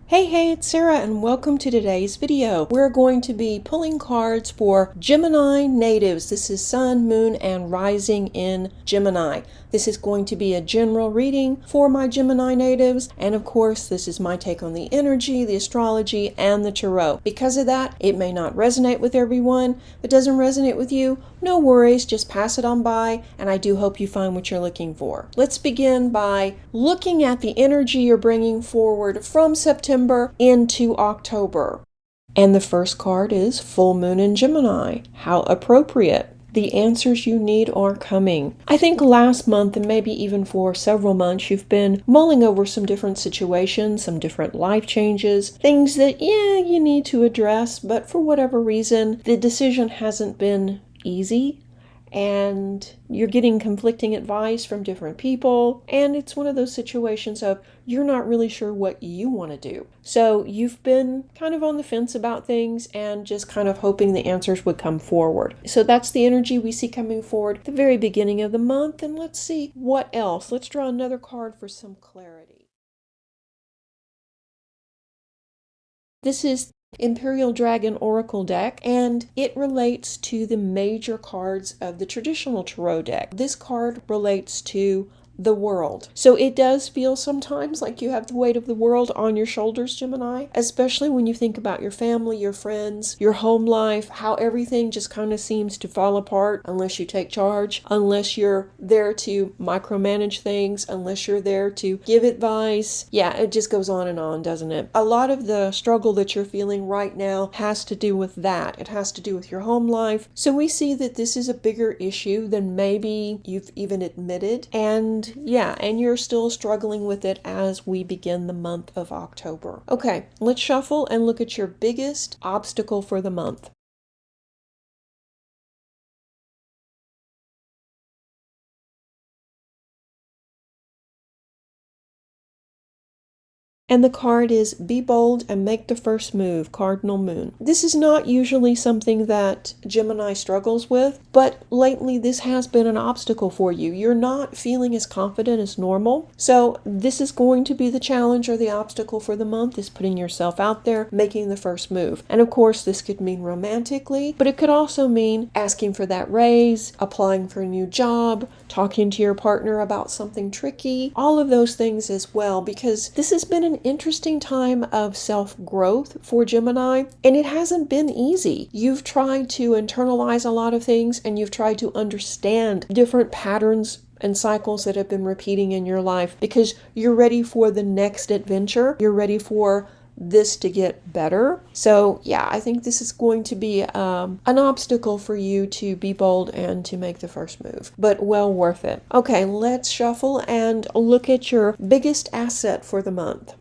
Hey, it's Sarah and welcome to today's video. We're going to be pulling cards for Gemini natives. This is Sun, Moon, and Rising in Gemini. This is going to be a general reading for my Gemini natives, and of course this is my take on the energy, the astrology, and the tarot. Because of that, it may not resonate with everyone. If it doesn't resonate with you, no worries, just pass it on by, and I do hope you find what you're looking for. Let's begin by looking at the energy you're bringing forward from September into October. And the first card is Full Moon in Gemini. How appropriate. The answers you need are coming. I think last month and maybe even for several months you've been mulling over some different situations, some different life changes, things that you need to address, but for whatever reason the decision hasn't been easy. And you're getting conflicting advice from different people, and it's one of those situations of you're not really sure what you want to do. So you've been kind of on the fence about things and just kind of hoping the answers would come forward. So that's the energy we see coming forward at the very beginning of the month, and let's see what else. Let's draw another card for some clarity. This is Imperial Dragon Oracle deck, and it relates to the major cards of the traditional tarot deck. This card relates to the world. So it does feel sometimes like you have the weight of the world on your shoulders, Gemini, especially when you think about your family, your friends, your home life, how everything just kind of seems to fall apart unless you take charge, unless you're there to micromanage things, unless you're there to give advice. Yeah, it just goes on, doesn't it? A lot of the struggle that you're feeling right now has to do with that. It has to do with your home life. So we see that this is a bigger issue than maybe you've even admitted. And you're still struggling with it as we begin the month of October. Okay, let's shuffle and look at your biggest obstacle for the month. And the card is Be Bold and Make the First Move, Cardinal Moon. This is not usually something that Gemini struggles with, but lately this has been an obstacle for you. You're not feeling as confident as normal. So this is going to be the challenge or the obstacle for the month, is putting yourself out there, making the first move. And of course, this could mean romantically, but it could also mean asking for that raise, applying for a new job, talking to your partner about something tricky, all of those things as well, because this has been an interesting time of self-growth for Gemini, and it hasn't been easy. You've tried to internalize a lot of things, and you've tried to understand different patterns and cycles that have been repeating in your life because you're ready for the next adventure. You're ready for this to get better. So I think this is going to be an obstacle for you to be bold and to make the first move, but well worth it. Okay, let's shuffle and look at your biggest asset for the month.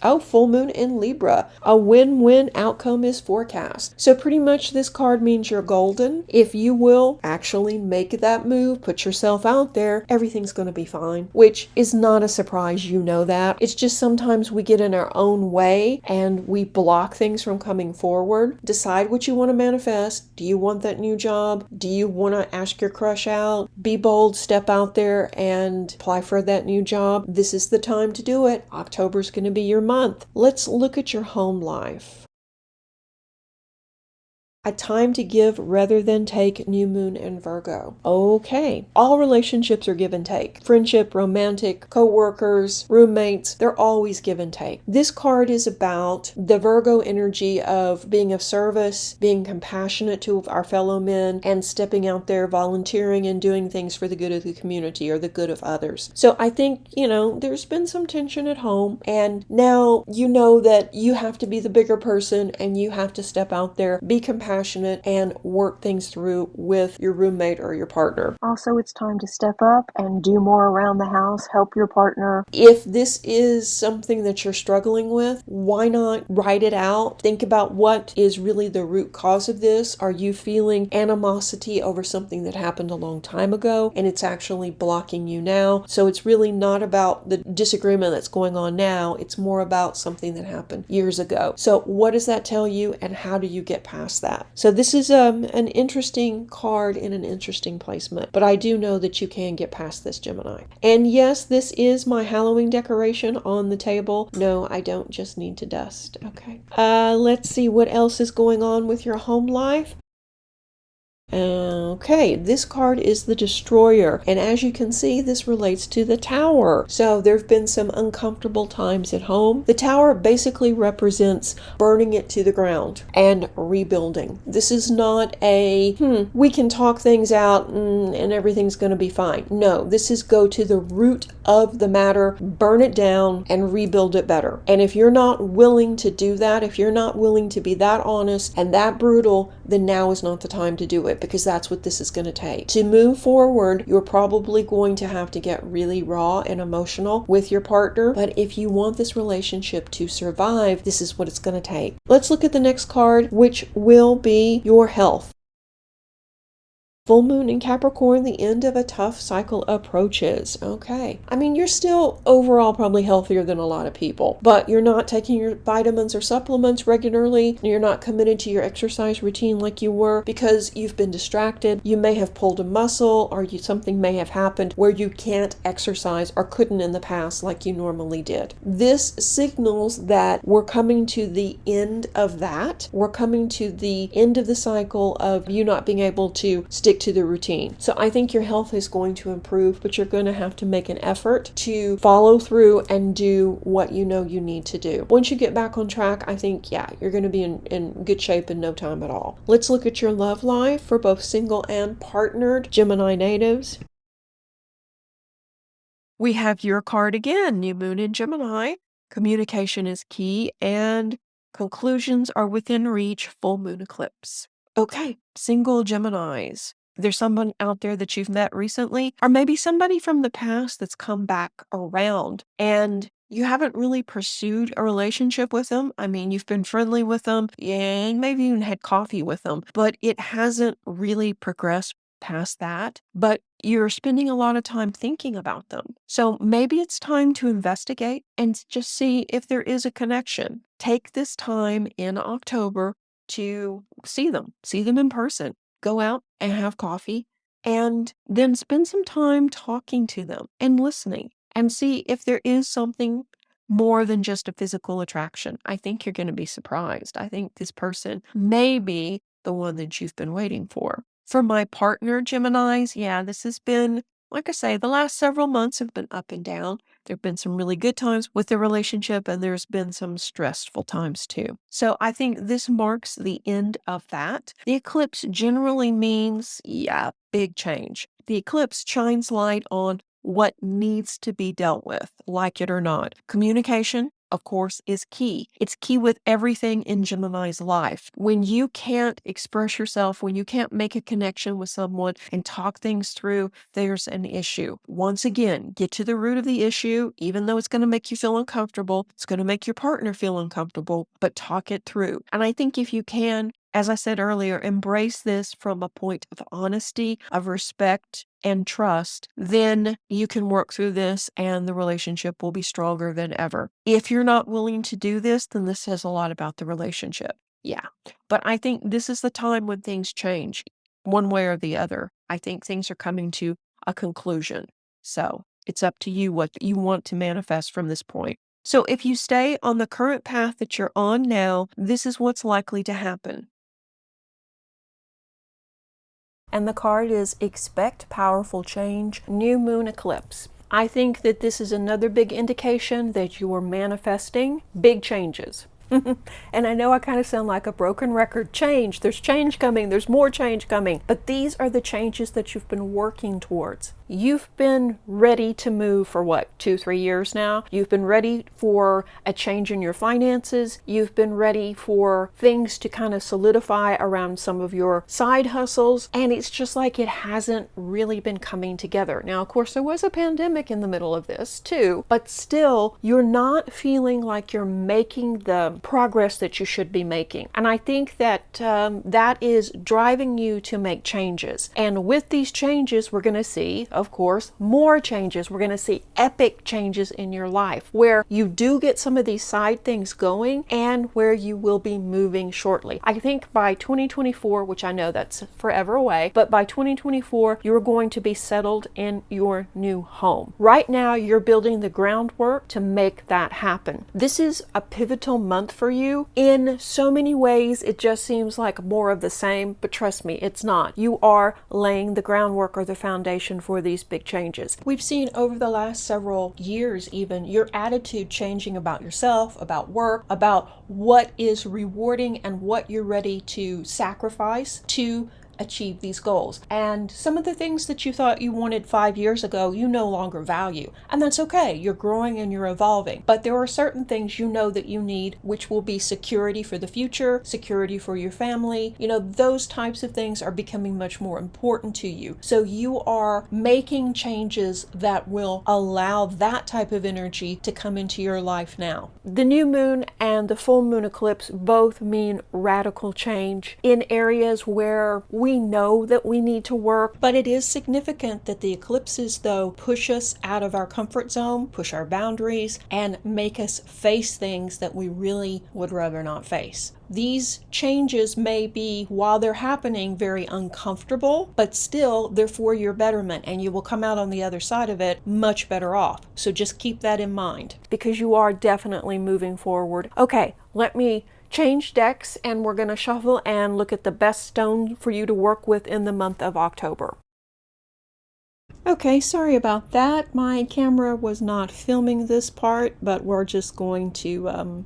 Oh, full moon in Libra. A win-win outcome is forecast. So pretty much this card means you're golden. If you will actually make that move, put yourself out there, everything's going to be fine, which is not a surprise. You know that. It's just sometimes we get in our own way and we block things from coming forward. Decide what you want to manifest. Do you want that new job? Do you want to ask your crush out? Be bold, step out there and apply for that new job. This is the time to do it. October's going to be your month. Let's look at your home life. A time to give rather than take, new moon in Virgo. Okay, all relationships are give and take. Friendship, romantic, co-workers, roommates, they're always give and take. This card is about the Virgo energy of being of service, being compassionate to our fellow men, and stepping out there, volunteering and doing things for the good of the community or the good of others. So I think, there's been some tension at home, and now you know that you have to be the bigger person and you have to step out there, be compassionate, and work things through with your roommate or your partner. Also, it's time to step up and do more around the house, help your partner. If this is something that you're struggling with, why not write it out? Think about what is really the root cause of this. Are you feeling animosity over something that happened a long time ago and it's actually blocking you now? So it's really not about the disagreement that's going on now. It's more about something that happened years ago. So what does that tell you, and how do you get past that? So this is an interesting card in an interesting placement, but I do know that you can get past this, Gemini. And yes, this is my Halloween decoration on the table. No, I don't just need to dust. Okay. Let's see what else is going on with your home life. Okay, this card is the Destroyer, and as you can see, this relates to the Tower. So there have been some uncomfortable times at home. The Tower basically represents burning it to the ground and rebuilding. This is not a, we can talk things out and everything's going to be fine. No, this is go to the root of the matter, burn it down, and rebuild it better. And if you're not willing to do that, if you're not willing to be that honest and that brutal, then now is not the time to do it, because that's what this is going to take. To move forward, you're probably going to have to get really raw and emotional with your partner, but if you want this relationship to survive, this is what it's going to take. Let's look at the next card, which will be your health. Full moon in Capricorn, the end of a tough cycle approaches. Okay. I mean, you're still overall probably healthier than a lot of people, but you're not taking your vitamins or supplements regularly. You're not committed to your exercise routine like you were because you've been distracted. You may have pulled a muscle, or something may have happened where you can't exercise or couldn't in the past like you normally did. This signals that we're coming to the end of that. We're coming to the end of the cycle of you not being able to stick to the routine. So I think your health is going to improve, but you're going to have to make an effort to follow through and do what you know you need to do. Once you get back on track, I think, you're going to be in good shape in no time at all. Let's look at your love life for both single and partnered Gemini natives. We have your card again, new moon in Gemini. Communication is key and conclusions are within reach, full moon eclipse. Okay, single Geminis. There's someone out there that you've met recently, or maybe somebody from the past that's come back around and you haven't really pursued a relationship with them. I mean, you've been friendly with them and maybe even had coffee with them, but it hasn't really progressed past that. But you're spending a lot of time thinking about them. So maybe it's time to investigate and just see if there is a connection. Take this time in October to see them in person. Go out and have coffee and then spend some time talking to them and listening and see if there is something more than just a physical attraction. I think you're going to be surprised. I think this person may be the one that you've been waiting for. For my partner, Geminis, this has been, like I say, the last several months have been up and down. There have been some really good times with the relationship, and there's been some stressful times too. So I think this marks the end of that. The eclipse generally means, big change. The eclipse shines light on what needs to be dealt with, like it or not. Communication, of course, is key. It's key with everything in Gemini's life. When you can't express yourself, when you can't make a connection with someone and talk things through, there's an issue. Once again, get to the root of the issue, even though it's going to make you feel uncomfortable. It's going to make your partner feel uncomfortable, but talk it through. And I think if you can, as I said earlier, embrace this from a point of honesty, of respect, and trust, then you can work through this and the relationship will be stronger than ever. If you're not willing to do this, then this says a lot about the relationship. But I think this is the time when things change, one way or the other. I think things are coming to a conclusion. So it's up to you what you want to manifest from this point. So if you stay on the current path that you're on now, this is what's likely to happen. And the card is Expect Powerful Change, New Moon Eclipse. I think that this is another big indication that you are manifesting big changes. And I know I kind of sound like a broken record. Change, there's change coming, there's more change coming. But these are the changes that you've been working towards. You've been ready to move for what, 2-3 years now? You've been ready for a change in your finances. You've been ready for things to kind of solidify around some of your side hustles. And it's just like it hasn't really been coming together. Now, of course, there was a pandemic in the middle of this too, but still, you're not feeling like you're making the progress that you should be making. And I think that that is driving you to make changes. And with these changes, we're going to see, of course, more changes. We're going to see epic changes in your life where you do get some of these side things going and where you will be moving shortly. I think by 2024, which I know that's forever away, but by 2024, you're going to be settled in your new home. Right now, you're building the groundwork to make that happen. This is a pivotal month for you. In so many ways, it just seems like more of the same, but trust me, it's not. You are laying the groundwork or the foundation for these big changes. We've seen over the last several years even your attitude changing about yourself, about work, about what is rewarding and what you're ready to sacrifice to achieve these goals. And some of the things that you thought you wanted 5 years ago, you no longer value. And that's okay. You're growing and you're evolving. But there are certain things you know that you need, which will be security for the future, security for your family. You know, those types of things are becoming much more important to you. So you are making changes that will allow that type of energy to come into your life now. The new moon and the full moon eclipse both mean radical change in areas where we know that we need to work, but it is significant that the eclipses, though, push us out of our comfort zone, push our boundaries, and make us face things that we really would rather not face. These changes may be, while they're happening, very uncomfortable, but still they're for your betterment, and you will come out on the other side of it much better off. So just keep that in mind, because you are definitely moving forward. Okay, let me change decks, and we're going to shuffle and look at the best stone for you to work with in the month of October. Okay, sorry about that. My camera was not filming this part, but we're just going to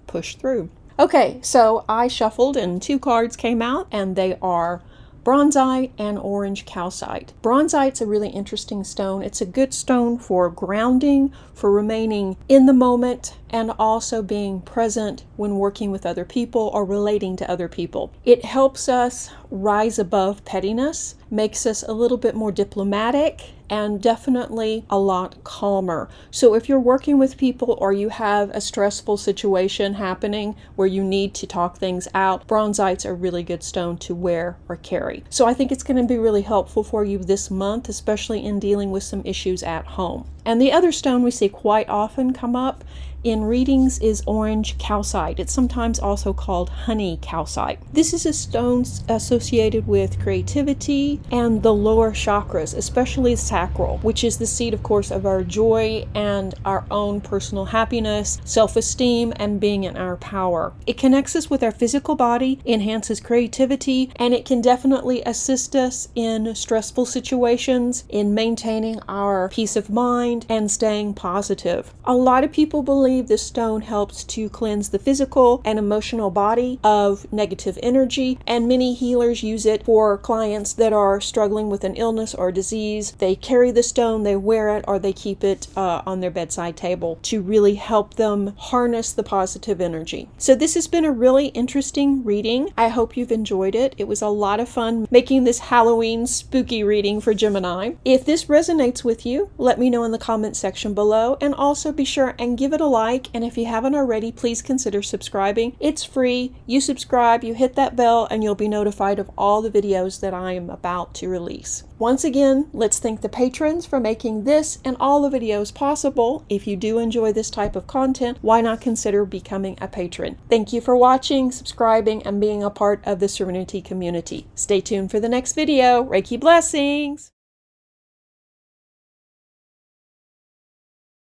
push through. Okay, so I shuffled and 2 cards came out, and they are bronzite and orange calcite. Bronzite's a really interesting stone. It's a good stone for grounding, for remaining in the moment, and also being present when working with other people or relating to other people. It helps us rise above pettiness, makes us a little bit more diplomatic, and definitely a lot calmer. So if you're working with people or you have a stressful situation happening where you need to talk things out, bronzite's a really good stone to wear or carry. So I think it's going to be really helpful for you this month, especially in dealing with some issues at home. And the other stone we see quite often come up in readings is orange calcite. It's sometimes also called honey calcite. This is a stone associated with creativity and the lower chakras, especially sacral, which is the seat, of course, of our joy and our own personal happiness, self-esteem, and being in our power. It connects us with our physical body, enhances creativity, and it can definitely assist us in stressful situations, in maintaining our peace of mind and staying positive. A lot of people believe this stone helps to cleanse the physical and emotional body of negative energy, and many healers use it for clients that are struggling with an illness or disease. They carry the stone, they wear it, or they keep it on their bedside table to really help them harness the positive energy. So this has been a really interesting reading. I hope you've enjoyed it. It was a lot of fun making this Halloween spooky reading for Gemini. If this resonates with you, let me know in the comments section below, and also be sure and give it a like, and if you haven't already, please consider subscribing. It's free. You subscribe, you hit that bell, and you'll be notified of all the videos that I am about to release. Once again, let's thank the patrons for making this and all the videos possible. If you do enjoy this type of content, why not consider becoming a patron? Thank you for watching, subscribing, and being a part of the Serenity community. Stay tuned for the next video. Reiki blessings!